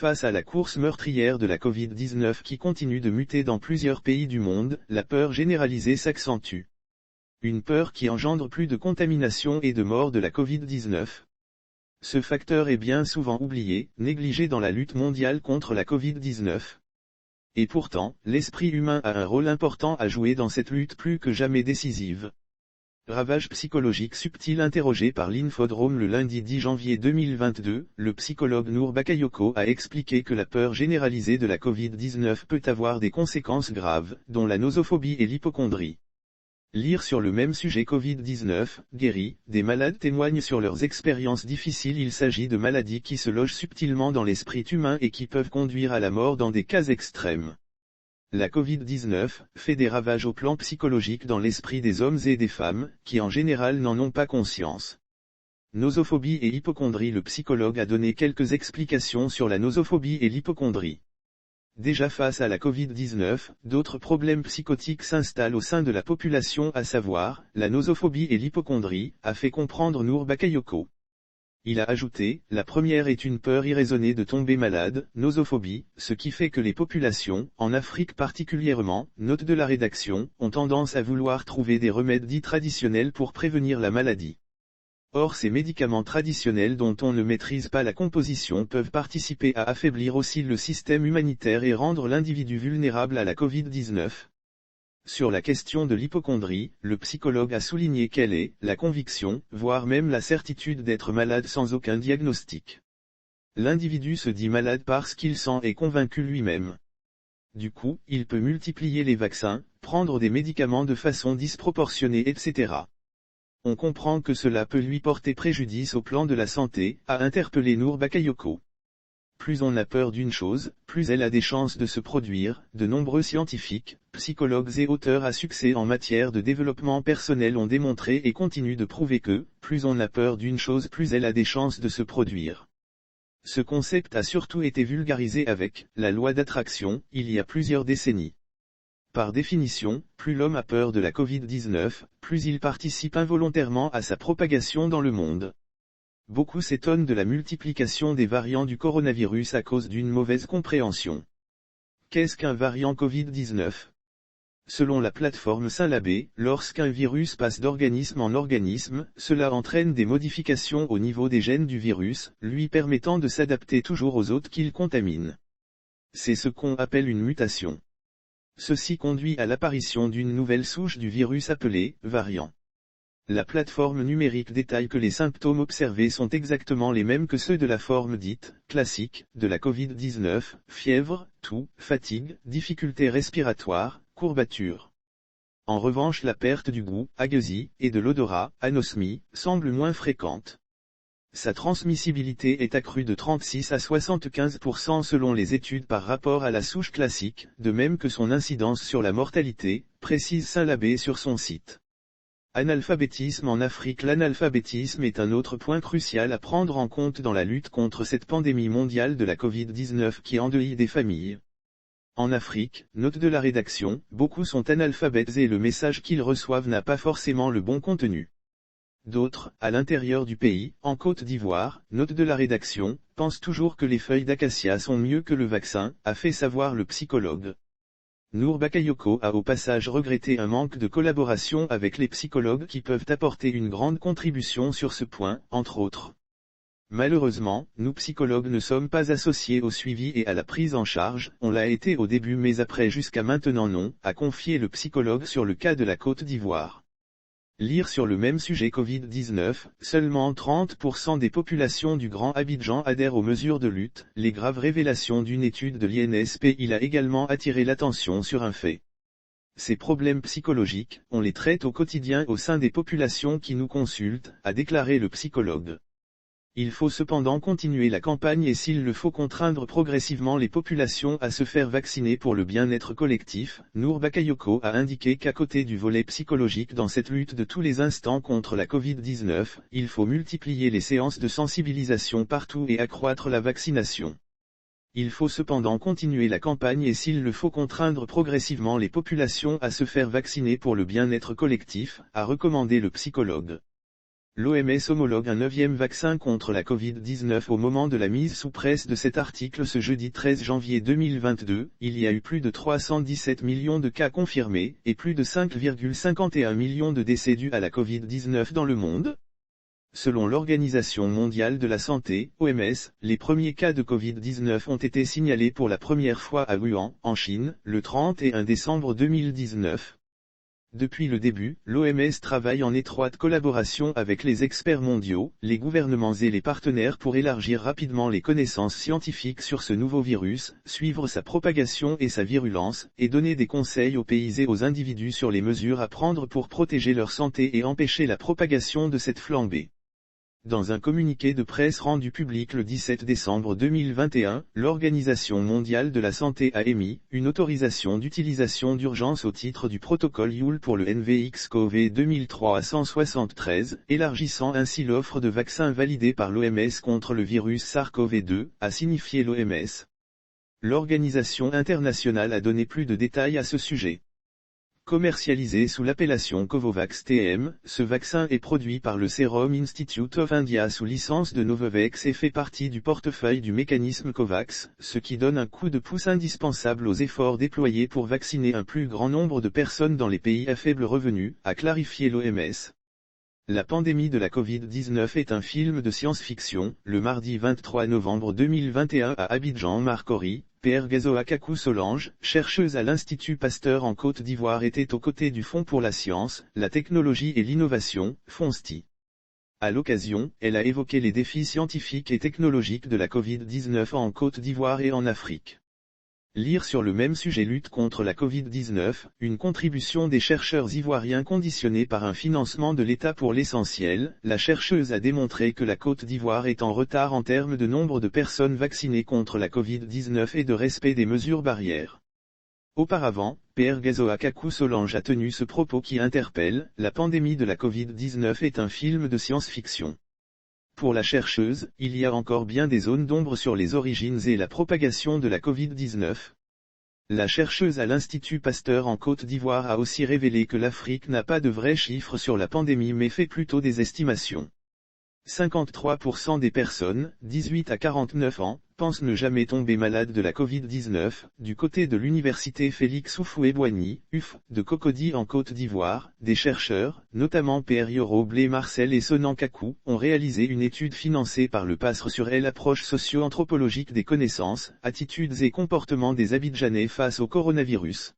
Face à la course meurtrière de la Covid-19 qui continue de muter dans plusieurs pays du monde, la peur généralisée s'accentue. Une peur qui engendre plus de contamination et de morts de la Covid-19. Ce facteur est bien souvent oublié, négligé dans la lutte mondiale contre la Covid-19. Et pourtant, l'esprit humain a un rôle important à jouer dans cette lutte plus que jamais décisive. Ravage psychologique subtil. Interrogé par l'Infodrome le lundi 10 janvier 2022, le psychologue Nour Bakayoko a expliqué que la peur généralisée de la Covid-19 peut avoir des conséquences graves, dont la nosophobie et l'hypocondrie. Lire sur le même sujet. Covid-19, guéri, des malades témoignent sur leurs expériences difficiles. Il s'agit de maladies qui se logent subtilement dans l'esprit humain et qui peuvent conduire à la mort dans des cas extrêmes. La Covid-19 fait des ravages au plan psychologique dans l'esprit des hommes et des femmes, qui en général n'en ont pas conscience. Nosophobie et hypocondrie. Le psychologue a donné quelques explications sur la nosophobie et l'hypocondrie. Déjà face à la Covid-19, d'autres problèmes psychotiques s'installent au sein de la population, à savoir, la nosophobie et l'hypocondrie, a fait comprendre Nour Bakayoko. Il a ajouté, la première est une peur irraisonnée de tomber malade, nosophobie, ce qui fait que les populations, en Afrique particulièrement, note de la rédaction, ont tendance à vouloir trouver des remèdes dits traditionnels pour prévenir la maladie. Or ces médicaments traditionnels dont on ne maîtrise pas la composition peuvent participer à affaiblir aussi le système humanitaire et rendre l'individu vulnérable à la Covid-19. Sur la question de l'hypocondrie, le psychologue a souligné qu'elle est, la conviction, voire même la certitude d'être malade sans aucun diagnostic. L'individu se dit malade parce qu'il s'en est convaincu lui-même. Du coup, il peut multiplier les vaccins, prendre des médicaments de façon disproportionnée, etc. On comprend que cela peut lui porter préjudice au plan de la santé, a interpellé Nour Bakayoko. Plus on a peur d'une chose, plus elle a des chances de se produire. De nombreux scientifiques, psychologues et auteurs à succès en matière de développement personnel ont démontré et continuent de prouver que, plus on a peur d'une chose, plus elle a des chances de se produire. Ce concept a surtout été vulgarisé avec la loi d'attraction, il y a plusieurs décennies. Par définition, plus l'homme a peur de la Covid-19, plus il participe involontairement à sa propagation dans le monde. Beaucoup s'étonnent de la multiplication des variants du coronavirus à cause d'une mauvaise compréhension. Qu'est-ce qu'un variant Covid-19 ? Selon la plateforme Saint-Labé, lorsqu'un virus passe d'organisme en organisme, cela entraîne des modifications au niveau des gènes du virus, lui permettant de s'adapter toujours aux hôtes qu'il contamine. C'est ce qu'on appelle une mutation. Ceci conduit à l'apparition d'une nouvelle souche du virus appelée variant. La plateforme numérique détaille que les symptômes observés sont exactement les mêmes que ceux de la forme dite classique de la Covid-19, fièvre, toux, fatigue, difficultés respiratoires, courbatures. En revanche, la perte du goût, agueusie, et de l'odorat, anosmie, semble moins fréquente. Sa transmissibilité est accrue de 36 à 75% selon les études par rapport à la souche classique, de même que son incidence sur la mortalité, précise Saint-Labé sur son site. Analphabétisme en Afrique. L'analphabétisme est un autre point crucial à prendre en compte dans la lutte contre cette pandémie mondiale de la Covid-19 qui endeuille des familles. En Afrique, note de la rédaction, beaucoup sont analphabètes et le message qu'ils reçoivent n'a pas forcément le bon contenu. D'autres, à l'intérieur du pays, en Côte d'Ivoire, note de la rédaction, pensent toujours que les feuilles d'acacia sont mieux que le vaccin, a fait savoir le psychologue. Nour Bakayoko a au passage regretté un manque de collaboration avec les psychologues qui peuvent apporter une grande contribution sur ce point, entre autres. Malheureusement, nous psychologues ne sommes pas associés au suivi et à la prise en charge, on l'a été au début mais après jusqu'à maintenant non, a confié le psychologue sur le cas de la Côte d'Ivoire. Lire sur le même sujet. Covid-19, seulement 30% des populations du Grand Abidjan adhèrent aux mesures de lutte, les graves révélations d'une étude de l'INSP. Il a également attiré l'attention sur un fait. Ces problèmes psychologiques, on les traite au quotidien au sein des populations qui nous consultent, a déclaré le psychologue. Il faut cependant continuer la campagne et s'il le faut contraindre progressivement les populations à se faire vacciner pour le bien-être collectif. Nour Bakayoko a indiqué qu'à côté du volet psychologique dans cette lutte de tous les instants contre la Covid-19, il faut multiplier les séances de sensibilisation partout et accroître la vaccination. Il faut cependant continuer la campagne et s'il le faut contraindre progressivement les populations à se faire vacciner pour le bien-être collectif, a recommandé le psychologue. L'OMS homologue un 9e vaccin contre la Covid-19 au moment de la mise sous presse de cet article ce jeudi 13 janvier 2022, il y a eu plus de 317 millions de cas confirmés, et plus de 5,51 millions de décès dus à la Covid-19 dans le monde. Selon l'Organisation mondiale de la santé, OMS, les premiers cas de Covid-19 ont été signalés pour la première fois à Wuhan, en Chine, le 31 décembre 2019. Depuis le début, l'OMS travaille en étroite collaboration avec les experts mondiaux, les gouvernements et les partenaires pour élargir rapidement les connaissances scientifiques sur ce nouveau virus, suivre sa propagation et sa virulence, et donner des conseils aux pays et aux individus sur les mesures à prendre pour protéger leur santé et empêcher la propagation de cette flambée. Dans un communiqué de presse rendu public le 17 décembre 2021, l'Organisation mondiale de la santé a émis une autorisation d'utilisation d'urgence au titre du protocole YOUL pour le NVX-CoV 2003-173, élargissant ainsi l'offre de vaccins validés par l'OMS contre le virus SARS-CoV-2, a signifié l'OMS. L'organisation internationale a donné plus de détails à ce sujet. Commercialisé sous l'appellation Covovax TM, ce vaccin est produit par le Serum Institute of India sous licence de Novavax et fait partie du portefeuille du mécanisme COVAX, ce qui donne un coup de pouce indispensable aux efforts déployés pour vacciner un plus grand nombre de personnes dans les pays à faible revenu, a clarifié l'OMS. La pandémie de la Covid-19 est un film de science-fiction. Le mardi 23 novembre 2021 à Abidjan, Marcory, Père Gazoa Kakou Solange, chercheuse à l'Institut Pasteur en Côte d'Ivoire, était aux côtés du Fonds pour la science, la technologie et l'innovation, FONSTI. À l'occasion, elle a évoqué les défis scientifiques et technologiques de la Covid-19 en Côte d'Ivoire et en Afrique. Lire sur le même sujet: lutte contre la Covid-19, une contribution des chercheurs ivoiriens conditionnée par un financement de l'État pour l'essentiel. La chercheuse a démontré que la Côte d'Ivoire est en retard en termes de nombre de personnes vaccinées contre la Covid-19 et de respect des mesures barrières. Auparavant, Père Gazoa Kakou Solange a tenu ce propos qui interpelle: la pandémie de la Covid-19 est un film de science-fiction. Pour la chercheuse, il y a encore bien des zones d'ombre sur les origines et la propagation de la Covid-19. La chercheuse à l'Institut Pasteur en Côte d'Ivoire a aussi révélé que l'Afrique n'a pas de vrais chiffres sur la pandémie mais fait plutôt des estimations. 53% des personnes, 18 à 49 ans, pensent ne jamais tomber malades de la Covid-19, du côté de l'université Félix Houphouët-Boigny, UF, de Cocody en Côte d'Ivoire. Des chercheurs, notamment Pierre Yoro Blé Marcel et Sonan Kakou, ont réalisé une étude financée par le PASR sur l'approche socio-anthropologique des connaissances, attitudes et comportements des Abidjanais face au coronavirus.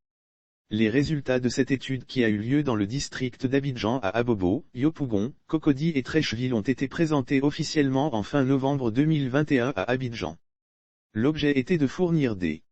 Les résultats de cette étude qui a eu lieu dans le district d'Abidjan à Abobo, Yopougon, Cocody et Treichville ont été présentés officiellement en fin novembre 2021 à Abidjan. L'objet était de fournir des